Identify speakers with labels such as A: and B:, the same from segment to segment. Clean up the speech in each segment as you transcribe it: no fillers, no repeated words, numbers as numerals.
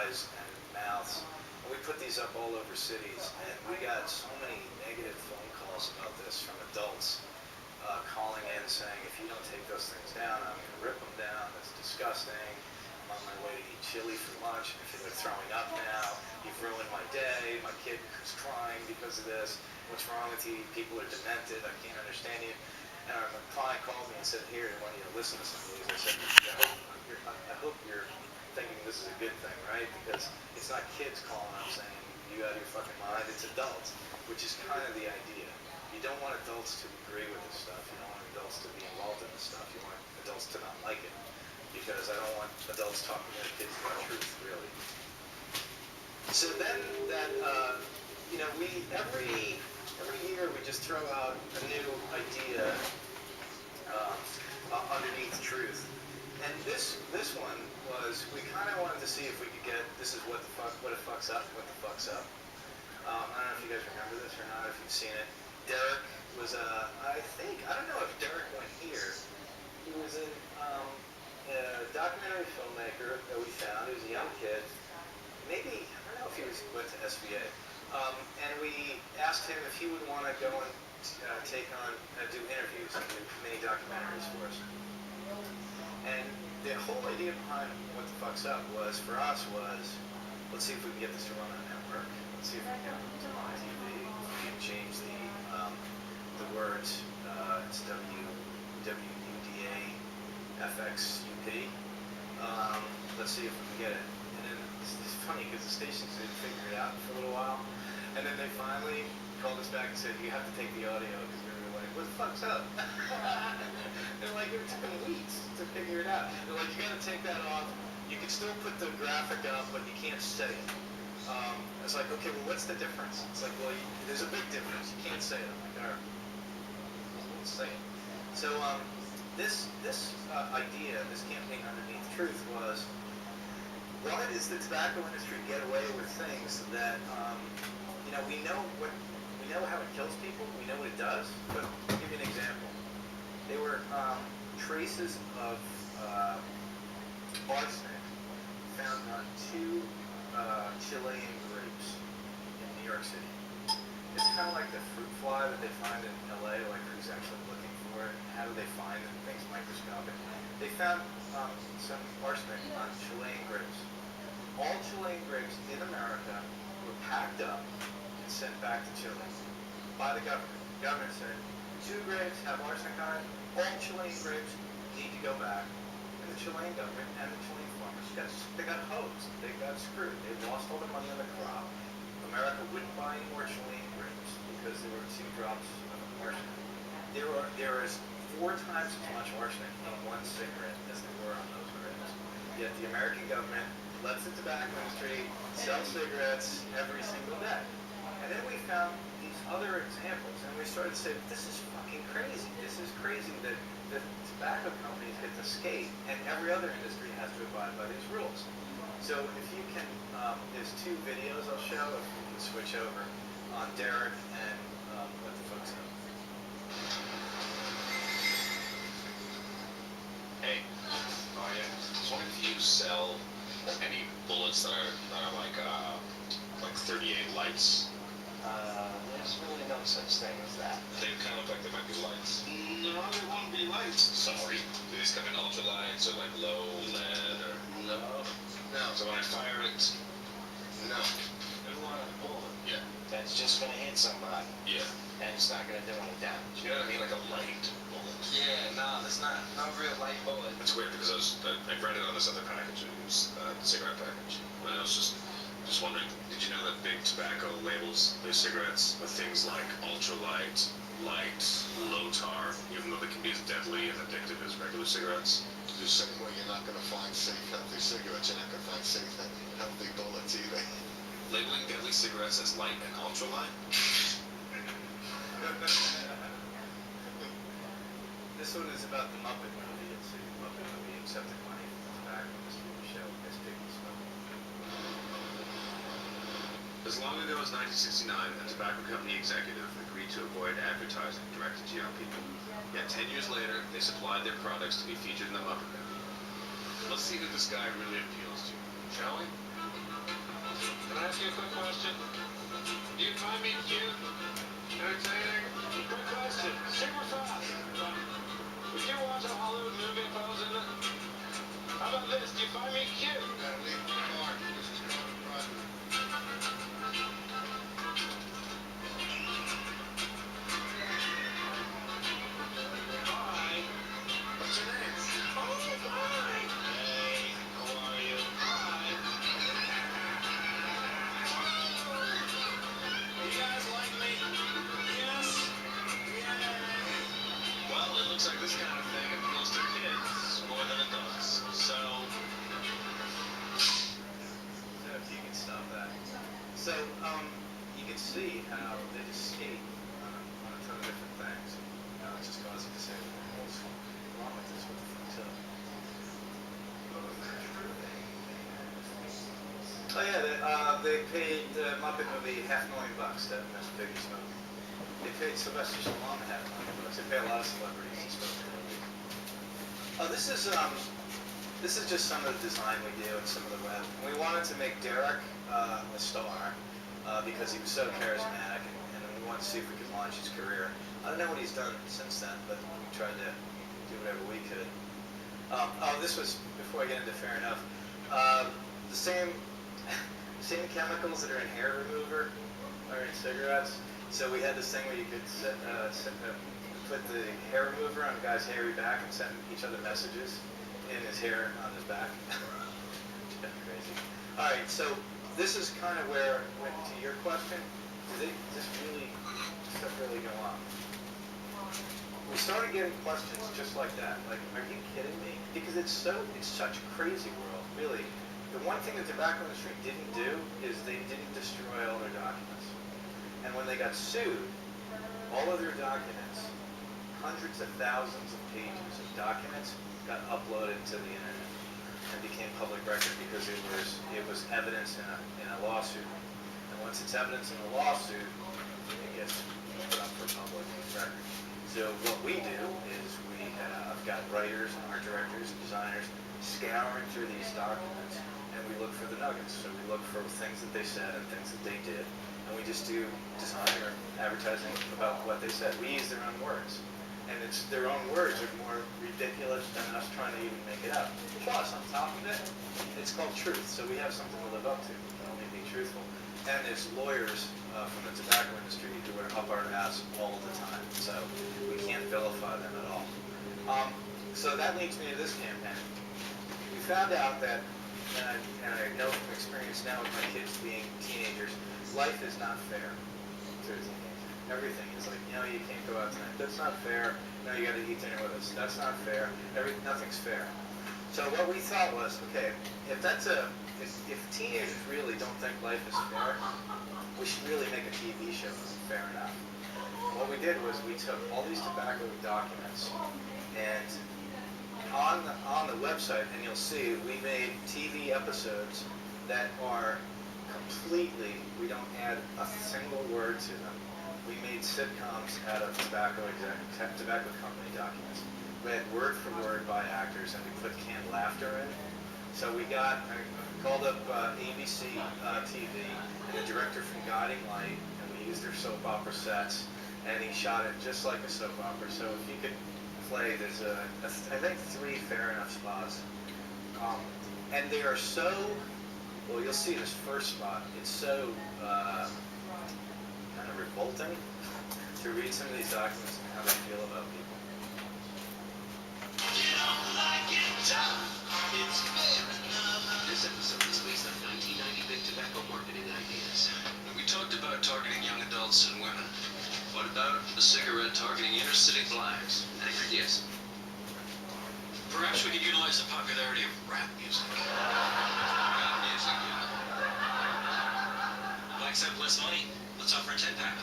A: eyes and mouths. And we put these up all over cities, and we got so many negative phone calls about this from adults calling in saying, if you don't take those things down, I'm going to rip them down. That's disgusting. I'm on my way to eat chili for lunch, and I feel like throwing up now. You've ruined my day. My kid is crying because of this. What's wrong with you? People are demented. I can't understand you. And our client called me and said, here, I want you to listen to some of these. I said, I hope you're thinking this is a good thing, right? Because it's not kids calling up saying, you out of your fucking mind. It's adults, which is kind of the idea. You don't want adults to agree with this stuff. You don't want adults to be involved in this stuff. You want adults to not like it. Because I don't want adults talking to their kids about truth, really. So then that, we every year we just throw out a new idea underneath truth. And this one was, we kind of wanted to see if we could get, this is what it fucks up. I don't know if you guys remember this or not, if you've seen it. Derek was I don't know if Derek went here. He was a documentary filmmaker that we found. He was a young kid. Maybe, I don't know if he went to SVA. And we asked him if he would want to go and do interviews and do mini documentaries for us. And the whole idea behind What the Fuck's Up was, for us, let's see if we can get this to run on a network. Let's see if we can get it on TV. We can change the words. It's WUDA FXUP. Let's see if we can get it. And then it's funny because the stations didn't figure it out for a little while. And then they finally called us back and said, you have to take the audio, because we were like, what the fuck's up? They're like, it took them weeks to figure it out. They're like, you gotta take that off. You can still put the graphic up, but you can't say it. It's like, okay, well, what's the difference? It's like, well, there's a big difference. You can't say it. I'm like, all right, let's say it. So this idea, this campaign underneath truth was, why does the tobacco industry get away with things that, we know how it kills people, we know what it does, but I'll give you an example. There were traces of arsenic found on 2 Chilean grapes in New York City. It's kind of like the fruit fly that they find in LA, like who's actually looking for it, and how do they find it, things microscopic. They found some arsenic on Chilean grapes. All Chilean grapes in America were packed up and sent back to Chile by the government. The government said, 2 grapes have arsenic on it, all Chilean grapes need to go back. And the Chilean government and the Chilean farmers, they got hosed, they got screwed, they lost all the money on the crop. America wouldn't buy any more Chilean grapes because there were 2 drops of arsenic. There is 4 times as much arsenic in 1 cigarette as there were on those grapes. Yet the American government lets the tobacco industry sell cigarettes every single day. And then we found these other examples, and we started to say, this is fucking crazy. This is crazy that the tobacco companies get to skate, and every other industry has to abide by these rules. So if you can, there's 2 videos I'll show, if you can switch over, on Derek and What the Fuck's Up.
B: Hey, oh yeah, I was wondering if you sell any bullets that are like 38 lights.
A: There's really no such thing as that.
B: They kind of look like they might be lights.
C: No, they won't be lights.
B: Sorry. Do these come in ultralights or like low lead or?
C: No. No.
B: So when I fire it,
C: No.
A: You want a bullet
B: yeah,
A: that's just going to hit somebody,
B: yeah.
A: and it's not going to do any damage.
B: You know what I mean? Like a light bullet.
A: Yeah, no, it's not. No real light bullet.
B: It's weird because I read it on this other package. It was a cigarette package. But I was just wondering, did you know that big tobacco labels their cigarettes with things like ultralight, light, low tar, even though they can be as deadly and addictive as regular cigarettes?
C: The same way you're not going to find safe, healthy cigarettes, you're not going to find safe, healthy bullets either.
B: Labeling deadly cigarettes as light and ultralight?
A: This one is about the Muppet movie. It's a Muppet movie accepting money from the tobacco industry to show this big stuff.
B: As long ago as 1969, a tobacco company executive agreed to avoid advertising directed to young people. Yet 10 years later, they supplied their products to be featured in the Muppet movie. Let's see who this guy really appeals to, shall we? quick question. Do you find me cute? Entertaining? Quick question. Super fast. Would you watch a Hollywood movie if I was in it? How about this? Do you find me cute?
C: Gotta leave the car. This is going private.
B: Hi. What's your name? Oh, hi. Hey, how are you? Hi. You guys like me? Yes? Yay. Well, it looks like this kind of thing appeals to kids more than adults. So
A: if you can stop that. So, you can see how they just skate on a ton of different things. It's just causing to say, what's wrong with this? What the fuck's up? Oh yeah, they paid the Muppet movie $500,000 that was the biggest movie. They paid Sylvester Stallone $500,000. They pay a lot of celebrities to spoke their movies. This is just some of the design we do and some of the web. We wanted to make Derek a star because he was so charismatic, and we wanted to see if we could launch his career. I don't know what he's done since then, but we tried to do whatever we could. This was before I get into Fair Enough. The same chemicals that are in hair remover are in cigarettes. So we had this thing where you could put the hair remover on the guy's hairy back and send each other messages in his hair on his back. It's kind of crazy. All right, so this is kind of where, to your question, does this stuff really go on? We started getting questions just like that, like, are you kidding me? Because it's such a crazy world, really. The one thing the tobacco industry didn't do is they didn't destroy all their documents. And when they got sued, all of their documents, hundreds of thousands of pages of documents, got uploaded to the internet and became public record because it was evidence in a lawsuit. And once it's evidence in a lawsuit, it gets put up for public record. So what we do is we have got writers and art directors and designers scouring through these documents, and we look for the nuggets. So we look for things that they said and things that they did, and we just do design or advertising about what they said. We use their own words. And their own words are more ridiculous than us trying to even make it up. Plus, on top of it, it's called truth, so we have something to live up to. We can only be truthful. And there's lawyers from the tobacco industry who are up our ass all the time, so we can't vilify them at all. So that leads me to this campaign. We found out that, and I know from experience now with my kids being teenagers, life is not fair to a teenager. Everything is like, you can't go out tonight. That's not fair. No, you got to eat dinner with us. That's not fair. Nothing's fair. So what we thought was, okay, if teenagers really don't think life is fair, we should really make a TV show Fair Enough. What we did was we took all these tobacco documents, and on the website, and you'll see, we made TV episodes that are completely, we don't add a single word to them. We made sitcoms out of tobacco company documents. We had word for word by actors, and we put canned laughter in. So I called up ABC TV and the director from Guiding Light, and we used their soap opera sets, and he shot it just like a soap opera. So if you could play, there's I think 3 Fair Enough spots, and they are so. Well, you'll see this first spot. It's so kind of revolting to read some of these documents and how they feel about people.
D: You don't like it tough, it's fair enough. This episode is based on 1990 big tobacco marketing ideas.
B: We talked about targeting young adults and women. What about a cigarette targeting inner-city blacks?
D: I heard yes.
B: Perhaps we could utilize the popularity of rap music.
D: Rap music, yeah.
B: Blacks have less money. Let's offer a 10-pack.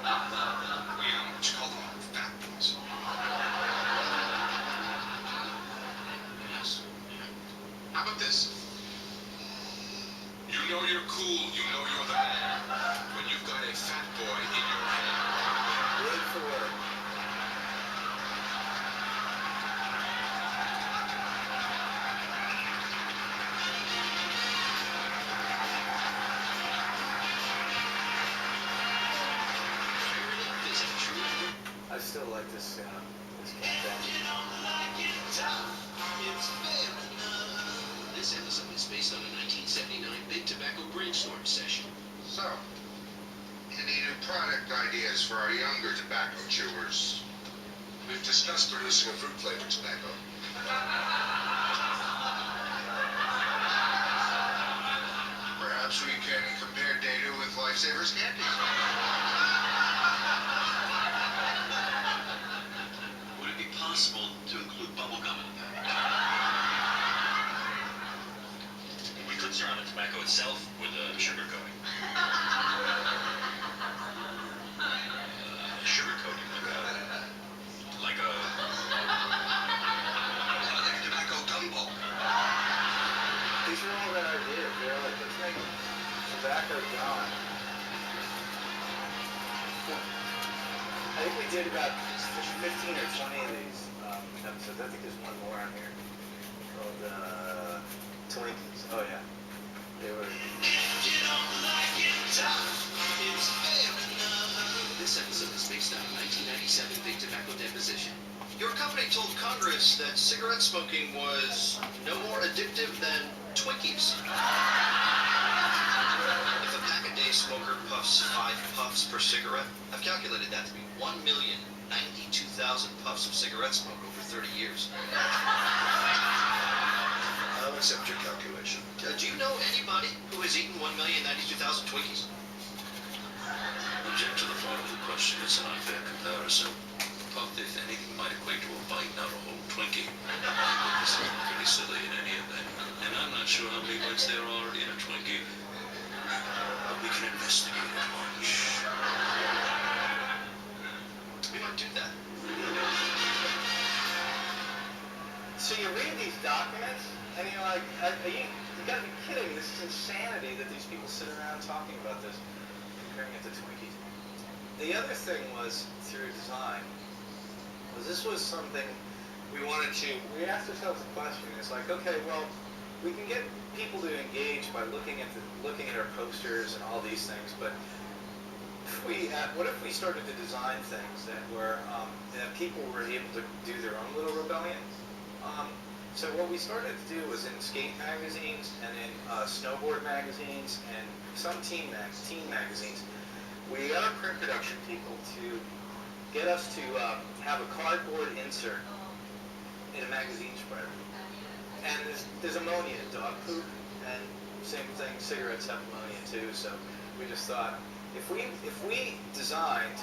C: What you call them? Fat boys.
B: Yes.
C: How about this? You know you're cool, you know you're the man, when you've got a fat boy in your hand.
A: Word for word. like this campaign.
D: This episode is based on a 1979 Big Tobacco brainstorm session.
C: So, any new product ideas for our younger tobacco chewers? We've discussed producing a fruit-flavored tobacco. Perhaps we can compare data with Lifesavers candy.
D: Would it be possible to include bubblegum in that? We could surround the tobacco itself with a sugar coating. Sugar coating, like a
C: Tobacco gumbo.
A: These are all good ideas. They're like, let's make tobacco gone. I think we did about 15 or 20 of these episodes. I think there's one more on here called Twinkies. Oh yeah, they were.
D: This episode is based on a 1997 Big Tobacco deposition.
E: Your company told Congress that cigarette smoking was no more addictive than Twinkies. If a pack-a-day smoker puffs 5 puffs per cigarette, I've calculated that to be 1,092,000 puffs of cigarette smoke over 30 years.
C: I'll accept your calculation.
E: Do you know anybody who has eaten 1,092,000 Twinkies?
B: Object to the form of the question. It's an unfair comparison. Puff, if anything, might equate to a bite, not a whole Twinkie. This is pretty silly in any event. And I'm not sure how many bites there are in a Twinkie. But we can investigate it much.
E: We might do that.
A: So you read these documents, and you're like, you gotta be kidding. This is insanity that these people sit around talking about this, comparing it to Twinkies. The other thing was, through design, was this was something we asked ourselves a question. It's like, okay, well, we can get people to engage by looking at our posters and all these things, but what if we started to design things that were that people were able to do their own little rebellion? So what we started to do was in skate magazines and in snowboard magazines and some teen magazines, we got our print production people to get us to have a cardboard insert in a magazine spreader. And there's ammonia in dog poop, and same thing, cigarettes have ammonia too, so we just thought, if we designed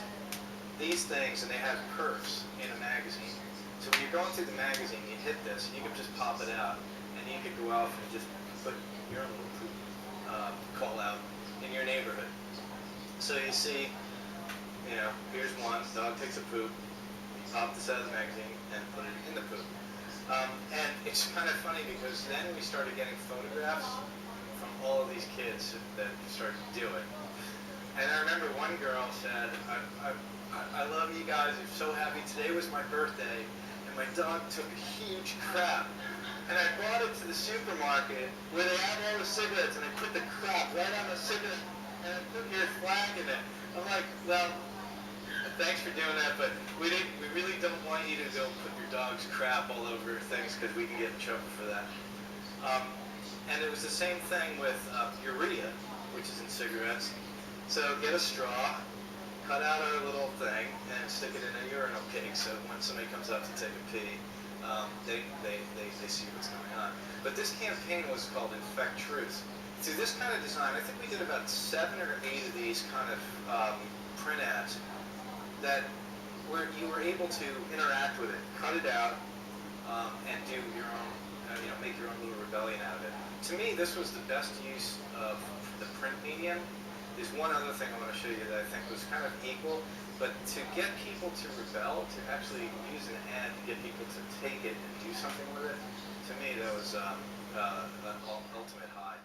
A: these things and they had perfs in a magazine, so when you're going through the magazine, you hit this, and you could just pop it out, and you could go out and just put your own little poop call out in your neighborhood. So you see, here's one, dog takes a poop, pop this out of the magazine, and put it in the poop. And it's kind of funny because then we started getting photographs from all of these kids that started to do it. And I remember one girl said, I love you guys, I'm so happy, today was my birthday, and my dog took a huge crap. And I brought it to the supermarket where they have all the cigarettes, and I put the crap right on the cigarette, and I put your flag in it. I'm like, well, thanks for doing that, but we really don't want you to go put your dog's crap all over things because we can get in trouble for that. And it was the same thing with urea, which is in cigarettes. So get a straw, cut out our little thing, and stick it in a urinal cake. So when somebody comes out to take a pee, they see what's going on. But this campaign was called Infect Truth. Through this kind of design, I think we did about 7 or 8 of these kind of print ads that where you were able to interact with it, cut it out, and do your own, make your own little rebellion out of it. To me, this was the best use of the print medium. There's one other thing I want to show you that I think was kind of equal, but to get people to rebel, to actually use an ad to get people to take it and do something with it, to me that was an ultimate high.